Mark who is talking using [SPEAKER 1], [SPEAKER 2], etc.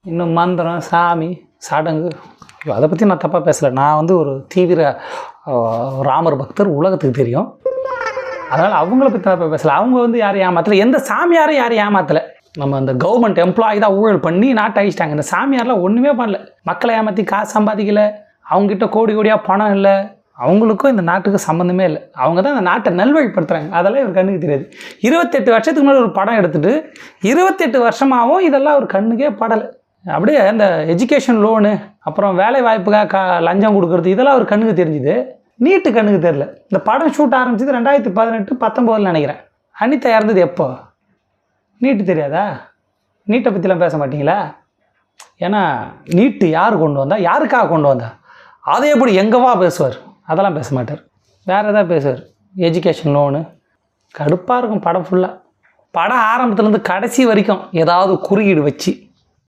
[SPEAKER 1] இன்னும் மந்திரம், சாமி, சடங்கு, அதை பற்றி நான் தப்பாக பேசலை. நான் வந்து ஒரு தீவிர ராமர் பக்தர், உலகத்துக்கு தெரியும். அதனால் அவங்கள பற்றி தப்பாக பேசலை. அவங்க வந்து யாரையும் ஏமாற்றலை, எந்த சாமியாரும் யாரையும் ஏமாற்றலை. நம்ம அந்த கவர்மெண்ட் எம்ப்ளாயி தான் ஊழல் பண்ணி நாட்டை அழிச்சிட்டாங்க. இந்த சாமியாரெலாம் ஒன்றுமே பண்ணல. மக்களை ஏமாற்றி காசு சம்பாதிக்கலை, அவங்ககிட்ட கோடி கோடியாக பணம் இல்லை, அவங்களுக்கும் இந்த நாட்டுக்கு சம்மந்தமே இல்லை. அவங்க தான் இந்த நாட்டை நல்வழிப்படுத்துகிறாங்க. அதெல்லாம் இவர் கண்ணுக்கு தெரியாது. 28 வருஷத்துக்கு முன்னாடி ஒரு படம் எடுத்துகிட்டு 28 வருஷமாகவும் இதெல்லாம் ஒரு கண்ணுக்கே படலை. அப்படியே இந்த எஜுகேஷன் லோனு, அப்புறம் வேலை வாய்ப்புக்காக லஞ்சம் கொடுக்குறது, இதெல்லாம் ஒரு கண்ணுக்கு தெரிஞ்சுது. நீட்டு கண்ணுக்கு தெரில. இந்த படம் ஷூட் ஆரம்பிச்சது 2018-19 நினைக்கிறேன். அனிதா இறந்தது எப்போ? நீட்டு தெரியாதா? நீட்டை பற்றிலாம் பேச மாட்டிங்களா? ஏன்னா நீட்டு யார் கொண்டு வந்தா, யாருக்காக கொண்டு வந்தா, அதை எப்படி எங்கவா பேசுவார்? அதெல்லாம் பேச மாட்டார். வேறு எதாவது பேசுவார். எஜுகேஷன் லோனு, கடுப்பாக இருக்கும் படம் ஃபுல்லாக. படம் ஆரம்பத்துலேருந்து கடைசி வரைக்கும் ஏதாவது குறியீடு வச்சு